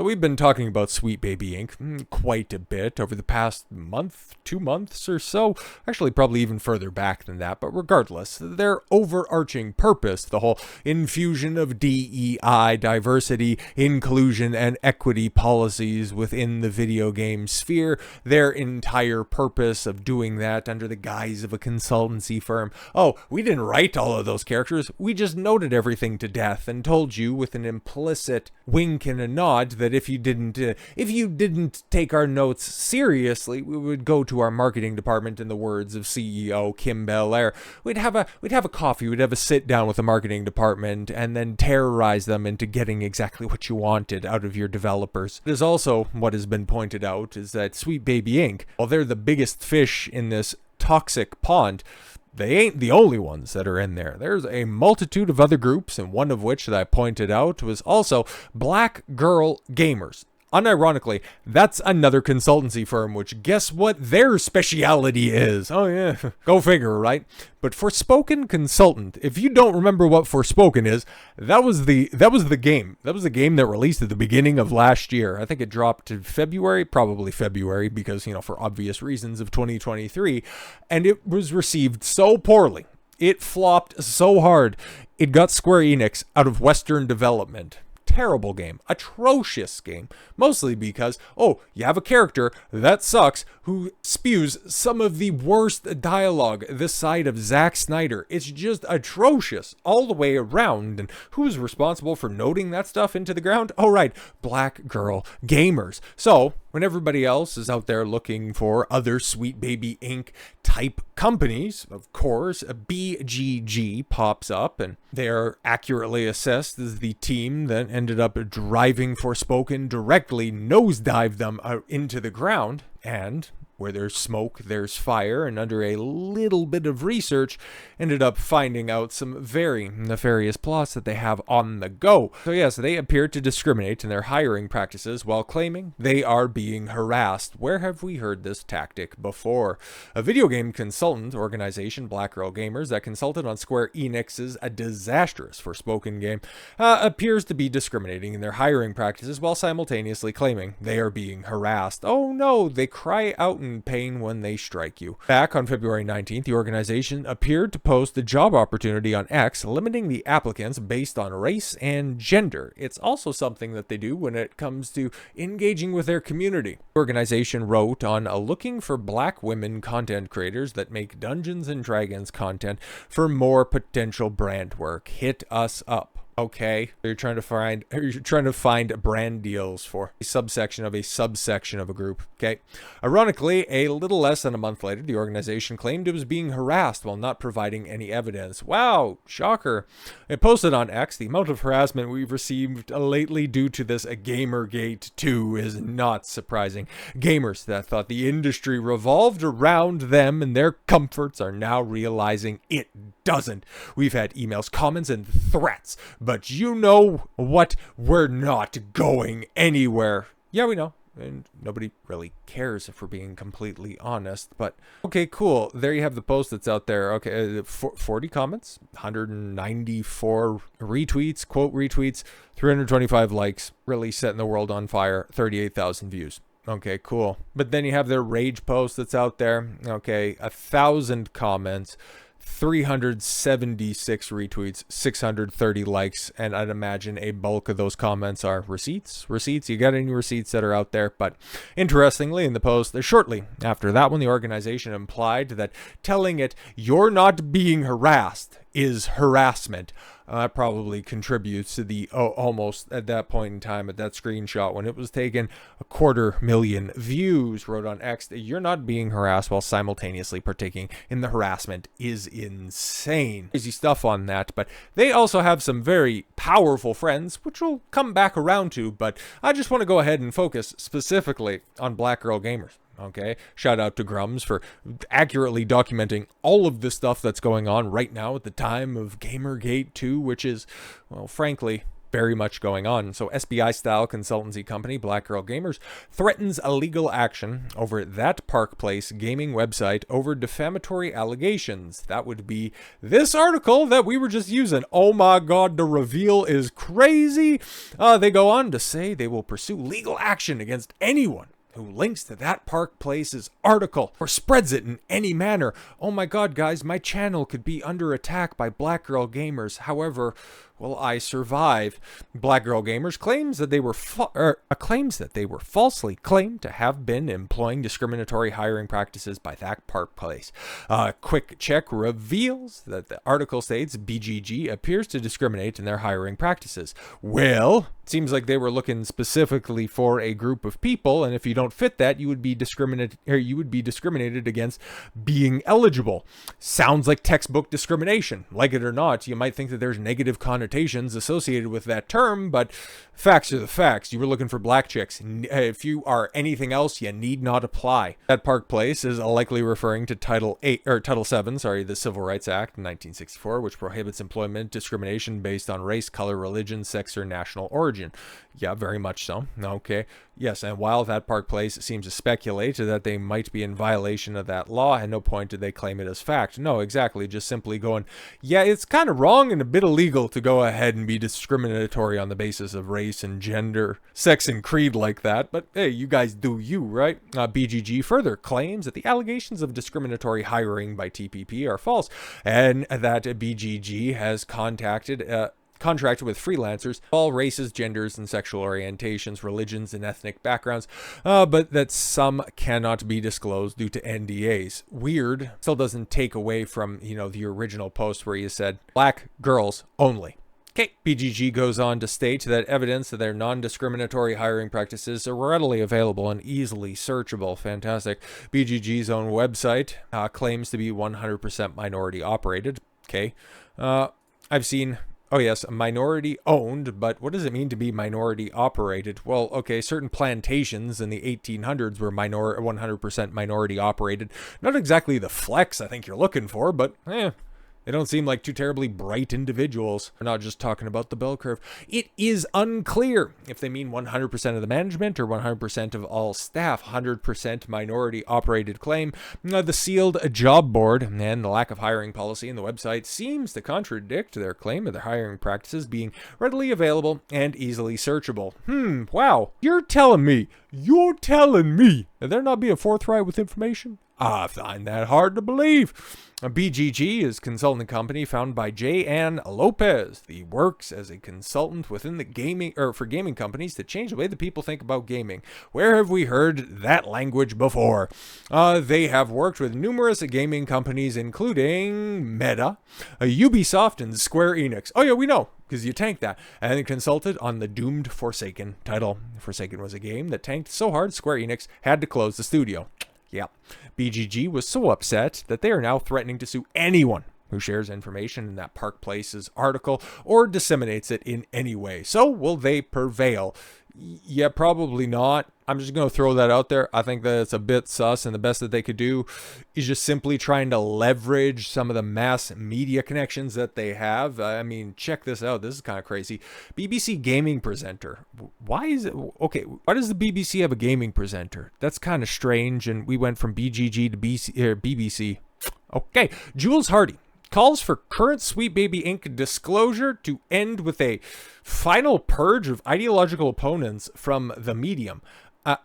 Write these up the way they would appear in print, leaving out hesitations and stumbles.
we've been talking about Sweet Baby Inc. Quite a bit over the past month, 2 months or so. Actually, probably even further back than that. But regardless, their overarching purpose, the whole infusion of DEI, diversity, inclusion, and equity policies within the video game sphere, their entire purpose of doing that under the guise of a consultancy firm. Oh, we didn't write all of those characters. We just noted everything to death and told you with an implicit wink and a nod that if you didn't take our notes seriously, we would go to our marketing department, in the words of CEO Kim Belair. We'd have a coffee, we'd have a sit down with the marketing department and then terrorize them into getting exactly what you wanted out of your developers. There's also what has been pointed out is that Sweet Baby Inc., while they're the biggest fish in this toxic pond, they ain't the only ones that are in there. There's a multitude of other groups, and one of which that I pointed out was also Black Girl Gamers. Unironically, that's another consultancy firm, which guess what their speciality is? Oh yeah, go figure, right? But Forspoken Consultant, if you don't remember what Forspoken is, that was the game. That was the game that released at the beginning of last year. I think it dropped to February, probably February, because, for obvious reasons of 2023. And it was received so poorly. It flopped so hard. It got Square Enix out of Western development. Terrible game, atrocious game, mostly because, you have a character that sucks who spews some of the worst dialogue this side of Zack Snyder. It's just atrocious all the way around. And who's responsible for noting that stuff into the ground? Oh, right, Black Girl Gamers. So when everybody else is out there looking for other Sweet Baby Inc. type companies, of course, a BGG pops up, and they're accurately assessed as the team that ended up driving Forspoken directly, nosedive them out into the ground, and where there's smoke, there's fire, and under a little bit of research, ended up finding out some very nefarious plots that they have on the go. So yes, they appear to discriminate in their hiring practices while claiming they are being harassed. Where have we heard this tactic before? A video game consultant organization, Black Girl Gamers, that consulted on Square Enix's a disastrous Forspoken game, appears to be discriminating in their hiring practices while simultaneously claiming they are being harassed. Oh no, they cry out in pain when they strike you. Back on February 19th, the organization appeared to post a job opportunity on X, limiting the applicants based on race and gender. It's also something that they do when it comes to engaging with their community. The organization wrote on looking for Black women content creators that make Dungeons and Dragons content for more potential brand work. Hit us up. Okay, you're trying to find brand deals for a subsection of a group. Okay, ironically, a little less than a month later, the organization claimed it was being harassed while not providing any evidence. Wow, shocker! It posted on X, the amount of harassment we've received lately due to this Gamergate 2 is not surprising. Gamers that thought the industry revolved around them and their comforts are now realizing it doesn't. We've had emails, comments, and threats. But you know what? We're not going anywhere. Yeah, we know. And nobody really cares if we're being completely honest. But, okay, cool. There you have the post that's out there. Okay, 40 comments, 194 retweets, quote retweets, 325 likes, really setting the world on fire, 38,000 views. Okay, cool. But then you have their rage post that's out there. Okay, 1,000 comments, 376 retweets, 630 likes, and I'd imagine a bulk of those comments are receipts. You got any receipts that are out there? But interestingly, in the post, shortly after that one, the organization implied that telling it you're not being harassed is harassment. That probably contributes to the almost at that point in time, at that screenshot when it was taken, 250,000 views. Wrote on X that you're not being harassed while simultaneously partaking in the harassment is insane. Crazy stuff on that, but they also have some very powerful friends, which we'll come back around to, but I just want to go ahead and focus specifically on Black Girl Gamers. Okay, shout out to Grummz for accurately documenting all of the stuff that's going on right now at the time of Gamergate 2, which is, well, frankly, very much going on. So SBI-style consultancy company Black Girl Gamers threatens a legal action over that Park Place gaming website over defamatory allegations. That would be this article that we were just using. Oh my god, the reveal is crazy. They go on to say they will pursue legal action against anyone who links to that Park Place's article or spreads it in any manner. Oh my god, guys, my channel could be under attack by Black Girl Gamers. However, will I survive? Black Girl Gamers claims that they were falsely claimed to have been employing discriminatory hiring practices by that Park Place. Quick check reveals that the article states BGG appears to discriminate in their hiring practices. Well, it seems like they were looking specifically for a group of people, and if you don't fit that, you would be discriminated against being eligible. Sounds like textbook discrimination. Like it or not, you might think that there's negative connotations associated with that term, but facts are the facts. You were looking for black chicks. If you are anything else, you need not apply. That Park Place is likely referring to Title 7, the Civil Rights Act in 1964, which prohibits employment discrimination based on race, color, religion, sex, or national origin. Yeah, very much so. Okay. Yes, and while that Park Place seems to speculate that they might be in violation of that law, at no point did they claim it as fact. No, exactly. Just simply going, yeah, it's kind of wrong and a bit illegal to go ahead and be discriminatory on the basis of race and gender, sex and creed like that. But hey, you guys do you, right? BGG further claims that the allegations of discriminatory hiring by TPP are false, and that BGG has contracted with freelancers, all races, genders, and sexual orientations, religions, and ethnic backgrounds, but that some cannot be disclosed due to NDAs. Weird. Still doesn't take away from, the original post where you said black girls only. Okay, BGG goes on to state that evidence of their non-discriminatory hiring practices are readily available and easily searchable. Fantastic. BGG's own website claims to be 100% minority operated. Okay. I've seen... Oh yes, minority owned, but what does it mean to be minority operated? Well, okay, certain plantations in the 1800s were 100% minority operated. Not exactly the flex I think you're looking for, but they don't seem like too terribly bright individuals. We're not just talking about the bell curve. It is unclear if they mean 100% of the management or 100% of all staff. 100% minority operated claim. The sealed job board and the lack of hiring policy in the website seems to contradict their claim of their hiring practices being readily available and easily searchable. Wow. You're telling me that they're not being forthright with information? I find that hard to believe. BGG is a consulting company founded by J. Ann Lopez. He works as a consultant within the for gaming companies to change the way that people think about gaming. Where have we heard that language before? They have worked with numerous gaming companies, including Meta, Ubisoft, and Square Enix. Oh yeah, we know, because you tanked that. And consulted on the doomed Forspoken title. Forspoken was a game that tanked so hard Square Enix had to close the studio. Yeah, BGG was so upset that they are now threatening to sue anyone who shares information in that Park Place's article or disseminates it in any way. So will they prevail? Yeah, probably not. I'm just going to throw that out there. I think that it's a bit sus, and the best that they could do is just simply trying to leverage some of the mass media connections that they have. I mean, check this out. This is kind of crazy. BBC gaming presenter. Why does the BBC have a gaming presenter? That's kind of strange, and we went from BGG to BBC. Okay, Jules Hardy calls for current Sweet Baby Inc. disclosure to end with a final purge of ideological opponents from the medium.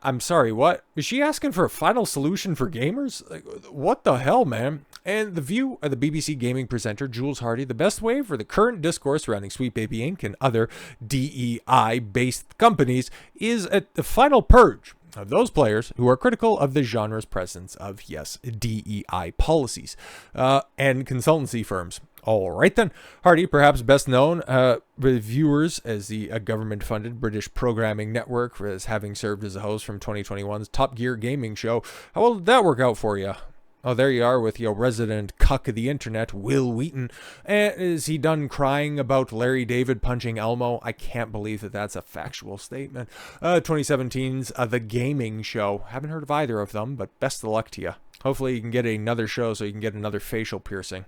I'm sorry, what? Is she asking for a final solution for gamers? Like, what the hell, man? And the view of the BBC gaming presenter, Jules Hardy, the best way for the current discourse surrounding Sweet Baby Inc. and other DEI-based companies is the final purge of those players who are critical of the genre's presence of, yes, DEI policies and consultancy firms. All right then. Hardy, perhaps best known reviewers as the government-funded British programming network, as having served as a host from 2021's Top Gear gaming show. How well did that work out for you? Oh, there you are with your resident cuck of the internet, Will Wheaton. Is he done crying about Larry David punching Elmo? I can't believe that that's a factual statement. 2017's The Gaming Show. Haven't heard of either of them, but best of luck to you. Hopefully you can get another show so you can get another facial piercing.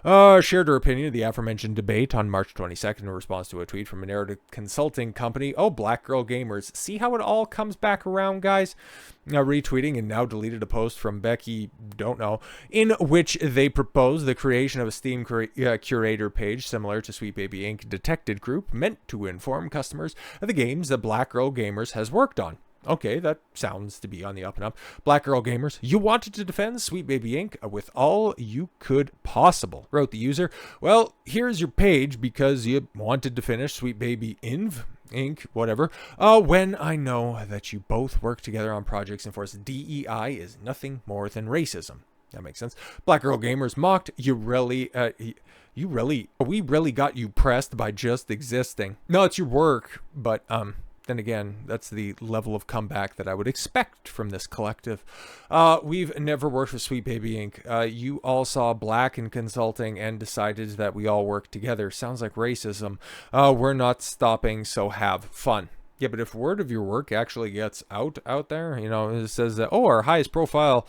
Shared her opinion of the aforementioned debate on March 22nd in response to a tweet from a narrative consulting company. Oh, Black Girl Gamers. See how it all comes back around, guys? Now retweeting and now deleted a post from Becky, don't know, in which they proposed the creation of a Steam curator page similar to Sweet Baby Inc. Detected Group, meant to inform customers of the games that Black Girl Gamers has worked on. Okay, that sounds to be on the up and up. Black Girl Gamers, you wanted to defend Sweet Baby Inc. with all you could possible, wrote the user. Well, here's your page because you wanted to finish Sweet Baby Inc., whatever, when I know that you both work together on projects and force DEI is nothing more than racism. That makes sense. Black Girl Gamers mocked, we really got you pressed by just existing. No, it's your work, but, then again, that's the level of comeback that I would expect from this collective. We've never worked with Sweet Baby Inc. You all saw Black in consulting and decided that we all work together. Sounds like racism. We're not stopping, so have fun. Yeah, but if word of your work actually gets out there, it says that, oh, our highest profile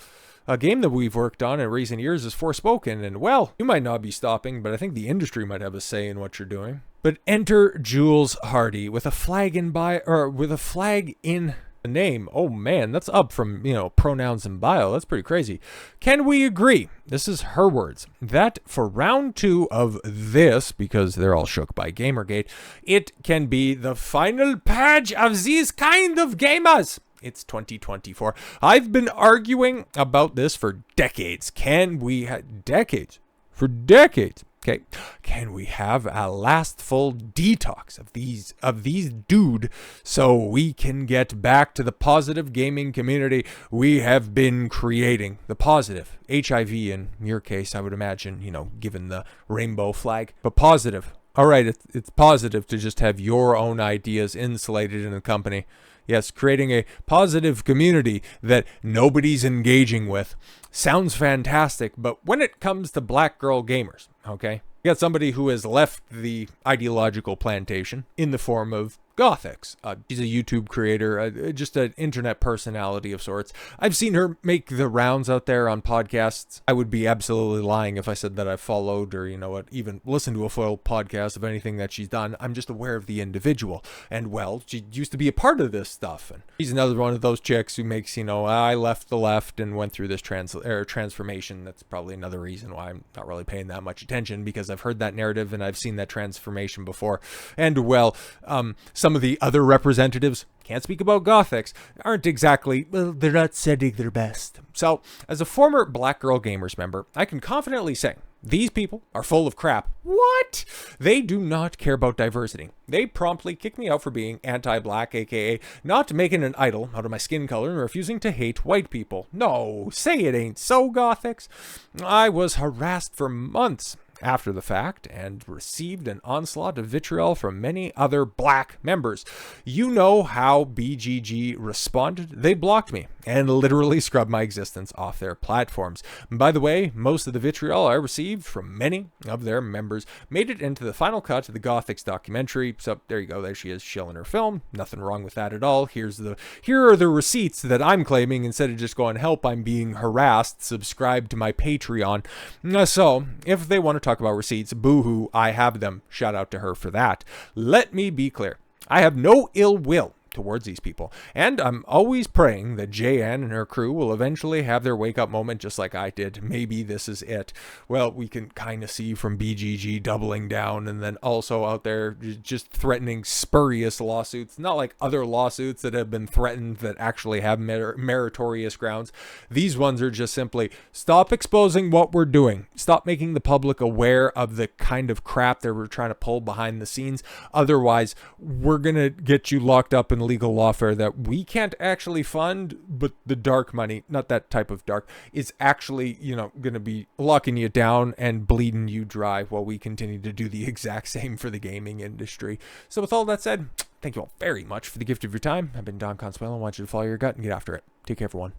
game that we've worked on in recent years is Forspoken, and well, you might not be stopping, but I think the industry might have a say in what you're doing. But enter Jules Hardy with a flag in the name. Oh man, that's up from, pronouns in bio. That's pretty crazy. Can we agree, this is her words, that for round 2 of this, because they're all shook by Gamergate, it can be the final purge of these kind of gamers? It's 2024. I've been arguing about this for decades. Decades. Okay, can we have a last full detox of these dude so we can get back to the positive gaming community we have been creating? The positive. HIV in your case, I would imagine, given the rainbow flag. But positive. All right, it's positive to just have your own ideas insulated in the company. Yes, creating a positive community that nobody's engaging with. Sounds fantastic, but when it comes to Black Girl Gamers, okay, you got somebody who has left the ideological plantation in the form of Gothix. She's a YouTube creator, just an internet personality of sorts. I've seen her make the rounds out there on podcasts. I would be absolutely lying if I said that I've followed or, even listened to a full podcast of anything that she's done. I'm just aware of the individual. And, well, she used to be a part of this stuff. And she's another one of those chicks who makes, I left the left and went through this transformation. That's probably another reason why I'm not really paying that much attention, because I've heard that narrative and I've seen that transformation before. And, well, some of the other representatives, can't speak about Gothix, aren't exactly, well, they're not setting their best. So, as a former Black Girl Gamers member, I can confidently say, these people are full of crap. What? They do not care about diversity. They promptly kicked me out for being anti-black, aka not making an idol out of my skin color and refusing to hate white people. No, say it ain't so, Gothix. I was harassed for months after the fact and received an onslaught of vitriol from many other Black members. You know how BGG responded? They blocked me and literally scrubbed my existence off their platforms. And by the way, most of the vitriol I received from many of their members made it into the final cut of the Gothix documentary. So there you go, there she is shilling her film. Nothing wrong with that at all. Here are the receipts that I'm claiming. Instead of just going, help, I'm being harassed, subscribe to my Patreon. So if they want to talk about receipts, boo-hoo, I have them. Shout out to her for that. Let me be clear. I have no ill will towards these people, and I'm always praying that JN and her crew will eventually have their wake-up moment just like I did. Maybe this is it. Well, we can kind of see from BGG doubling down and then also out there just threatening spurious lawsuits, not like other lawsuits that have been threatened that actually have meritorious grounds. These ones are just simply, stop exposing what we're doing. Stop making the public aware of the kind of crap that we're trying to pull behind the scenes. Otherwise, we're going to get you locked up in legal lawfare that we can't actually fund, but the dark money, not that type of dark, is actually, going to be locking you down and bleeding you dry while we continue to do the exact same for the gaming industry. So with all that said, thank you all very much for the gift of your time. I've been Don Consuelo. I want you to follow your gut and get after it. Take care, everyone.